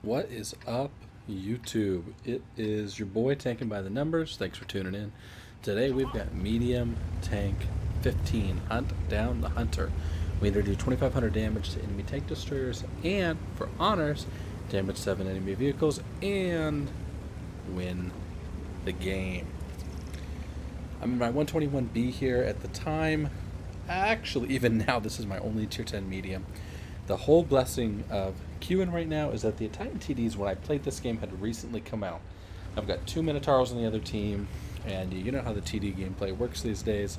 What is up, YouTube? It is your boy Tanking by the Numbers. Thanks for tuning in. Today we've got medium tank 15, Hunt Down the Hunter. We either do 2,500 damage to enemy tank destroyers and, for honors, damage 7 enemy vehicles and win the game. I'm in my 121B here at the time. Actually, even now, this is my only tier 10 medium. The whole blessing of queuing right now is that the Italian TDs, when I played this game, had recently come out. I've got 2 Minotaurs on the other team, and you know how the TD gameplay works these days.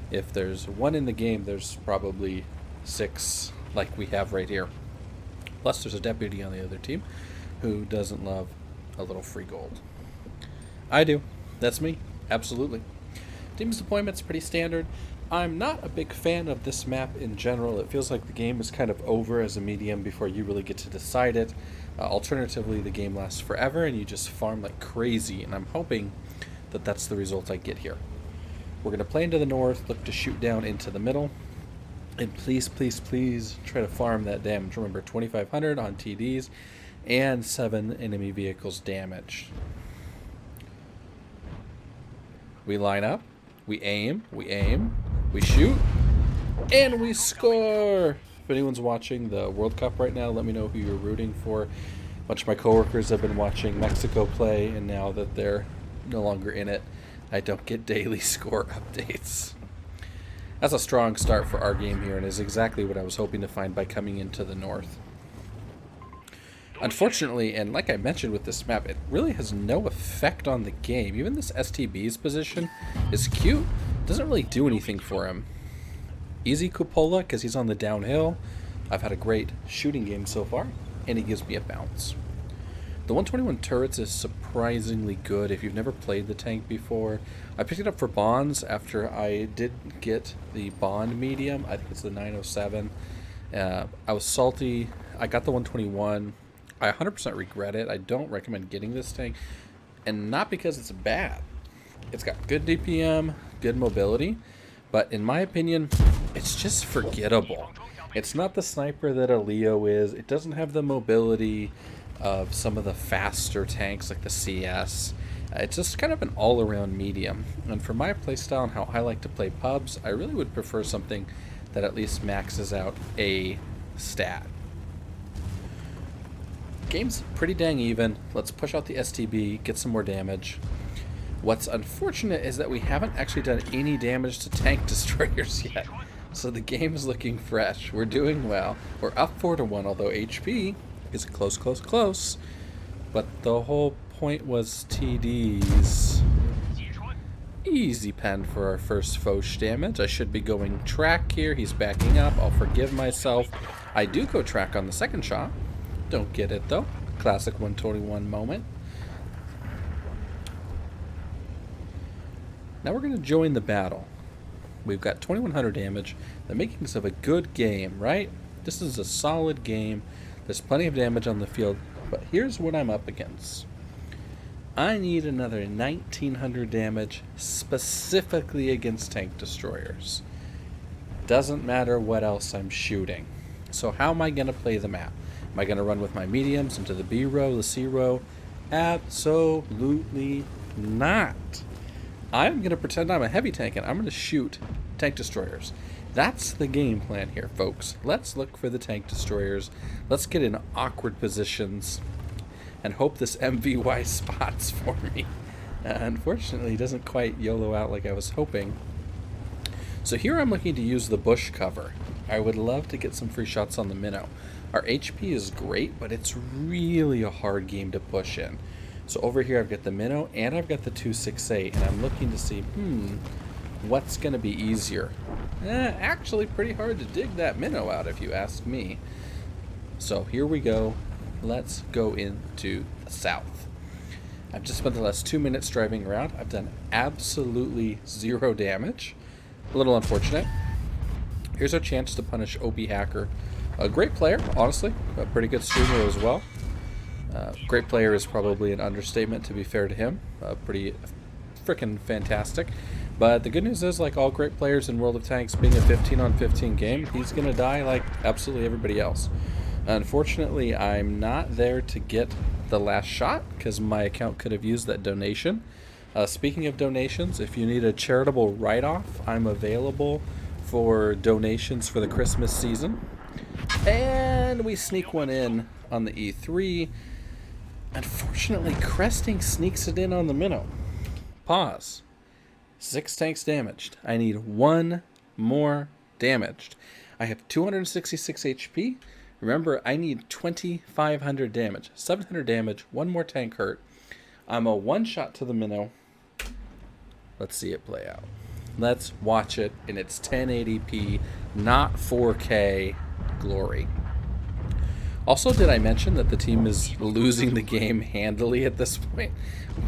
If there's one in the game, there's probably 6 like we have right here. Plus there's a deputy on the other team who doesn't love a little free gold. I do. That's me. Absolutely. Team's deployment's pretty standard. I'm not a big fan of this map in general. It feels like the game is kind of over as a medium before you really get to decide it. Alternatively, the game lasts forever and you just farm like crazy, and I'm hoping that that's the result I get here. We're going to play into the north, look to shoot down into the middle, and please, please, please try to farm that damage. Remember, 2,500 on TDs and 7 enemy vehicles damage. We line up, we aim, we shoot, and we score! If anyone's watching the World Cup right now, let me know who you're rooting for. A bunch of my coworkers have been watching Mexico play, and now that they're no longer in it, I don't get daily score updates. That's a strong start for our game here, and is exactly what I was hoping to find by coming into the north. Unfortunately, and like I mentioned with this map, it really has no effect on the game. Even this STB's position is cute. Doesn't really do anything for him. Easy cupola because he's on the downhill. I've had a great shooting game so far, and he gives me a bounce. The 121 turrets is surprisingly good if you've never played the tank before. I picked it up for bonds after I did get the bond medium. I think it's the 907. I was salty. I got the 121. I 100% regret it. I don't recommend getting this tank, and not because it's bad. It's got good DPM, good mobility, but in my opinion, it's just forgettable. It's not the sniper that a Leo is. It doesn't have the mobility of some of the faster tanks like the CS. It's just kind of an all-around medium, and for my playstyle and how I like to play pubs, I really would prefer something that at least maxes out a stat. Game's pretty dang even. Let's push out the STB, get some more damage. What's unfortunate is that we haven't actually done any damage to tank destroyers yet. So the game is looking fresh. We're doing well. We're up 4-1, although HP is close. But the whole point was TDs. Easy pen for our first Foch damage. I should be going track here. He's backing up. I'll forgive myself. I do go track on the second shot. Don't get it though. Classic 121 moment. Now we're going to join the battle. We've got 2,100 damage. The makings of a good game, right? This is a solid game. There's plenty of damage on the field, but here's what I'm up against. I need another 1,900 damage specifically against tank destroyers. Doesn't matter what else I'm shooting. So how am I going to play the map? Am I going to run with my mediums into the B row, the C row? Absolutely not. I'm going to pretend I'm a heavy tank and I'm going to shoot tank destroyers. That's the game plan here, folks. Let's look for the tank destroyers. Let's get in awkward positions and hope this MVY spots for me. Unfortunately, it doesn't quite YOLO out like I was hoping. So here I'm looking to use the bush cover. I would love to get some free shots on the minnow. Our HP is great, but it's really a hard game to push in. So over here I've got the minnow and I've got the 268, and I'm looking to see, what's going to be easier? Actually pretty hard to dig that minnow out if you ask me. So here we go. Let's go into the south. I've just spent the last 2 minutes driving around. I've done absolutely 0 damage. A little unfortunate. Here's our chance to punish OP Hacker. A great player, honestly. A pretty good streamer as well. Great player is probably an understatement, to be fair to him. Pretty freaking fantastic. But the good news is, like all great players in World of Tanks, being a 15 on 15 game, he's going to die like absolutely everybody else. Unfortunately, I'm not there to get the last shot because my account could have used that donation. Speaking of donations, if you need a charitable write-off, I'm available for donations for the Christmas season. And we sneak one in on the E3. Unfortunately, Cresting sneaks it in on the minnow. Pause. 6 tanks damaged. I need 1 more damaged. I have 266 HP. Remember, I need 2,500 damage. 700 damage, 1 more tank hurt. I'm a 1-shot to the minnow. Let's see it play out. Let's watch it in its 1080p, not 4K glory. Also, did I mention that the team is losing the game handily at this point?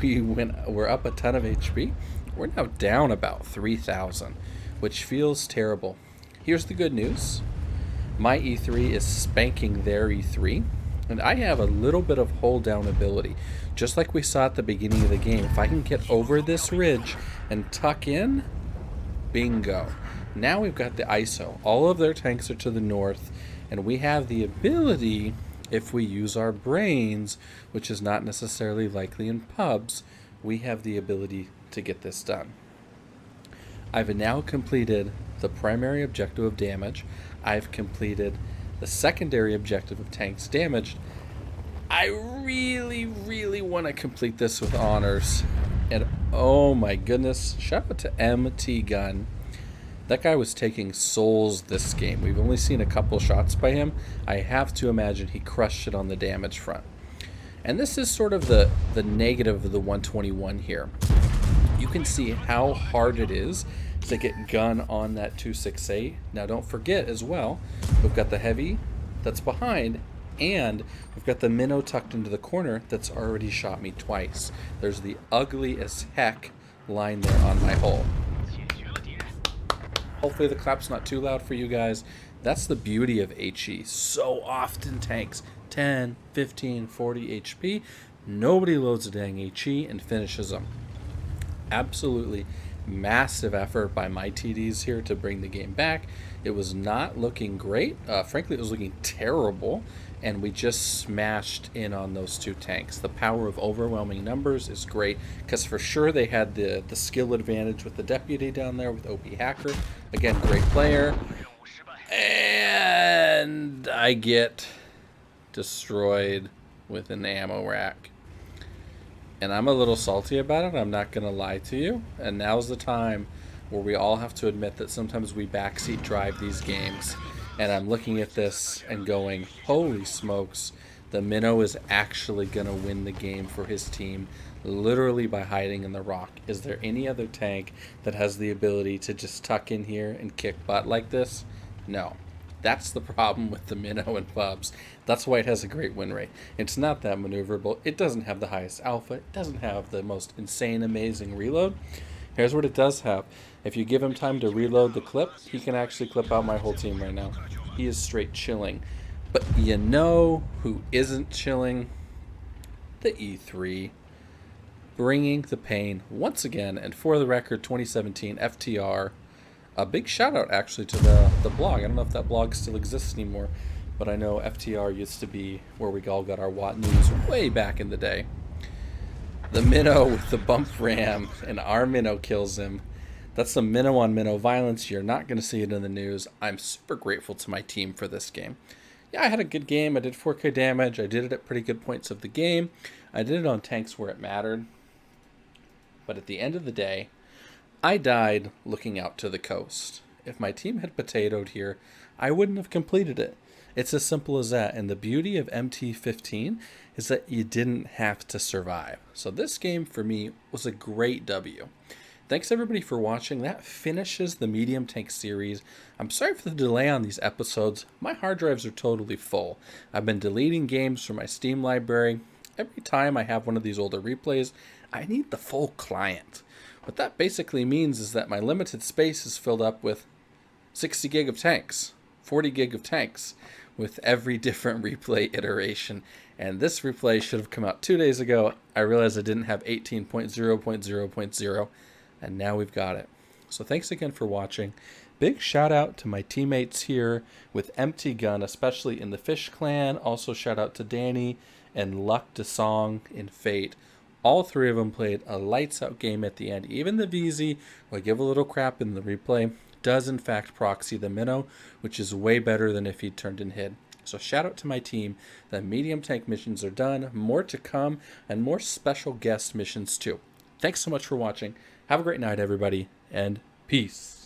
We're up a ton of HP. We're now down about 3,000, which feels terrible. Here's the good news. My E3 is spanking their E3, and I have a little bit of hold down ability. Just like we saw at the beginning of the game, if I can get over this ridge and tuck in, bingo. Now we've got the ISO. All of their tanks are to the north, and we have the ability, if we use our brains, which is not necessarily likely in pubs, we have the ability to get this done. I've now completed the primary objective of damage. I've completed the secondary objective of tanks damaged. I really, really want to complete this with honors. And oh my goodness, shout out to MT Gun. That guy was taking souls this game. We've only seen a couple shots by him. I have to imagine he crushed it on the damage front. And this is sort of the negative of the 121 here. You can see how hard it is to get gun on that 268. Now don't forget as well, we've got the heavy that's behind, and we've got the minnow tucked into the corner that's already shot me twice. There's the ugly as heck line there on my hull. Hopefully the clap's not too loud for you guys. That's the beauty of HE. So often tanks 10, 15, 40 HP. Nobody loads a dang HE and finishes them. Absolutely massive effort by my TDs here to bring the game back. It was not looking great. Frankly, it was looking terrible, and we just smashed in on those 2 tanks. The power of overwhelming numbers is great, because for sure they had the skill advantage with the deputy down there with OP Hacker. Again, great player. And I get destroyed with an ammo rack. And I'm a little salty about it, I'm not going to lie to you. And now's the time where we all have to admit that sometimes we backseat drive these games. And I'm looking at this and going, holy smokes, the minnow is actually going to win the game for his team, literally by hiding in the rock. Is there any other tank that has the ability to just tuck in here and kick butt like this? No. That's the problem with the minnow and pubs. That's why it has a great win rate. It's not that maneuverable. It doesn't have the highest alpha. It doesn't have the most insane, amazing reload. Here's what it does have. If you give him time to reload the clip, he can actually clip out my whole team right now. He is straight chilling. But you know who isn't chilling? The E3. Bringing the pain once again. And for the record, 2017 FTR. A big shout out actually to the blog. I don't know if that blog still exists anymore, but I know FTR used to be where we all got our Watt news way back in the day. The minnow with the bump ram, and our minnow kills him. That's some minnow on minnow violence. You're not going to see it in the news. I'm super grateful to my team for this game. Yeah, I had a good game. I did 4K damage. I did it at pretty good points of the game. I did it on tanks where it mattered. But at the end of the day, I died looking out to the coast. If my team had potatoed here, I wouldn't have completed it. It's as simple as that. And the beauty of MT-15 is that you didn't have to survive. So this game for me was a great W. Thanks everybody for watching. That finishes the medium tank series. I'm sorry for the delay on these episodes. My hard drives are totally full. I've been deleting games from my Steam library. Every time I have one of these older replays, I need the full client. What that basically means is that my limited space is filled up with 60 gig of tanks, 40 gig of tanks, with every different replay iteration. And this replay should have come out 2 days ago. I realized I didn't have 18.0.0.0, and now we've got it. So thanks again for watching. Big shout out to my teammates here with MT Gun, especially in the Fish Clan. Also shout out to Danny and Luck DeSong in Fate. All three of them played a lights out game at the end. Even the VZ, who I give a little crap in the replay, does in fact proxy the minnow, which is way better than if he turned and hid. So shout out to my team. The medium tank missions are done. More to come, and more special guest missions too. Thanks so much for watching. Have a great night, everybody, and peace.